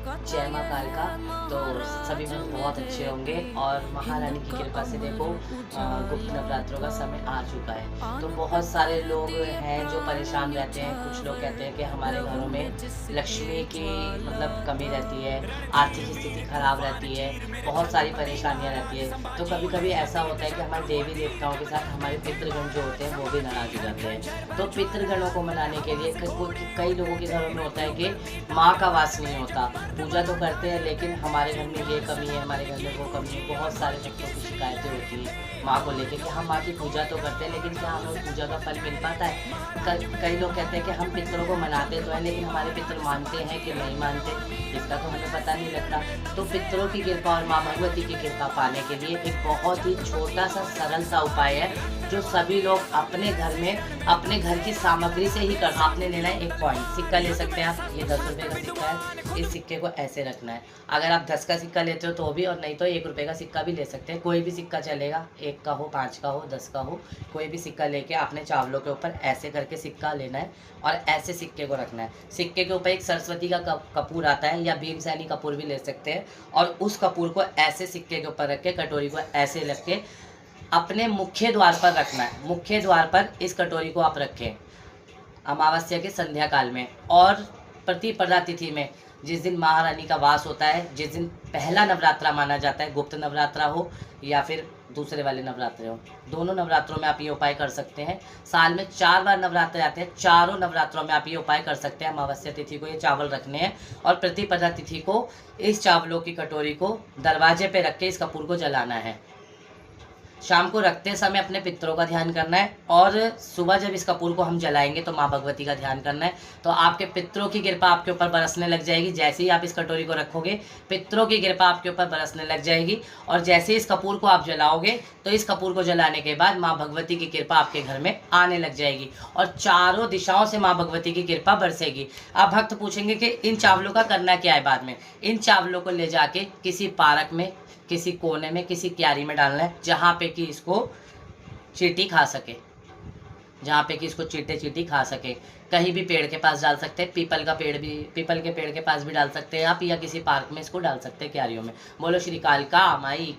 जय माँ कालका। तो सभी लोग बहुत अच्छे होंगे और महारानी की कृपा से देखो गुप्त नवरात्रों का समय आ चुका है। तो बहुत सारे लोग हैं जो परेशान रहते हैं। कुछ लोग कहते हैं कि हमारे घरों में लक्ष्मी की मतलब कमी रहती है, आर्थिक स्थिति खराब रहती है, बहुत सारी परेशानियाँ रहती है। तो कभी कभी ऐसा होता है कि हमारे देवी देवताओं के साथ हमारे पितृगण जो होते हैं वो भी नाराज हो जाते हैं। तो पितृगणों को मनाने के लिए कई लोगों के घरों में होता है कि माँ का वास नहीं होता। पूजा तो करते हैं लेकिन हमारे घर में ये कमी है, हमारे घर में वो कमी है। बहुत सारे भक्तों की शिकायतें होती हैं माँ को लेके कि हम माँ की पूजा तो करते हैं लेकिन क्या हमें उस पूजा का फल मिल पाता है। कई लोग कहते हैं कि हम पितरों को मनाते तो हैं लेकिन हमारे पितर मानते हैं कि नहीं मानते, इसका तो हमें पता नहीं लगता। तो पितरों की कृपा और माँ भगवती की कृपा पाने के लिए एक बहुत ही छोटा सा सरल सा उपाय है जो सभी लोग अपने घर में अपने घर की सामग्री से ही कर। आपने लेना है एक कॉइन, सिक्का ले सकते हैं आप। ये 10 रुपये का सिक्का है, इस सिक्के को ऐसे रखना है। अगर आप 10 का सिक्का लेते हो तो भी, और नहीं तो 1 रुपये का सिक्का भी ले सकते हैं। कोई भी सिक्का चलेगा, 1 का हो, 5 का हो, 10 का हो, कोई भी सिक्का लेके आपने चावलों के ऊपर ऐसे करके सिक्का लेना है और ऐसे सिक्के को रखना है। सिक्के के ऊपर एक सरस्वती का कपूर आता है या भीमसेनी कपूर भी ले सकते हैं, और उस कपूर को ऐसे सिक्के के ऊपर रख के, कटोरी को ऐसे रख के अपने मुख्य द्वार पर रखना है। मुख्य द्वार पर इस कटोरी को आप रखें अमावस्या के संध्या काल में, और प्रतिपदा तिथि में, जिस दिन महारानी का वास होता है, जिस दिन पहला नवरात्रा माना जाता है, गुप्त नवरात्रा हो या फिर दूसरे वाले नवरात्रे हो, दोनों नवरात्रों में आप ये उपाय कर सकते हैं। साल में 4 बार नवरात्र आते हैं, चारों नवरात्रों में आप ये उपाय कर सकते हैं। अमावस्या तिथि को ये चावल रखने हैं और प्रतिपदा तिथि को इस चावलों की कटोरी को दरवाजे पे रख के इस कपूर को जलाना है। शाम को रखते समय अपने पितरों का ध्यान करना है, और सुबह जब इस कपूर को हम जलाएंगे तो माँ भगवती का ध्यान करना है। तो आपके पितरों की कृपा आपके ऊपर बरसने लग जाएगी। जैसे ही आप इस कटोरी को रखोगे, पितरों की कृपा आपके ऊपर बरसने लग जाएगी। और जैसे ही इस कपूर को आप जलाओगे तो इस कपूर को जलाने के बाद माँ भगवती की कृपा आपके घर में आने लग जाएगी और चारों दिशाओं से माँ भगवती की कृपा बरसेगी। आप भक्त पूछेंगे कि इन चावलों का करना क्या है बाद में। इन चावलों को ले जाके किसी पार्क में, किसी कोने में, किसी क्यारी में डालना है, जहाँ पे कि इसको चींटी खा सके, जहाँ पे कि इसको चींटे चींटी खा सके। कहीं भी पेड़ के पास डाल सकते हैं, पीपल के पेड़ के पास भी डाल सकते हैं आप, या किसी पार्क में इसको डाल सकते हैं क्यारियों में। बोलो श्री कालका माई।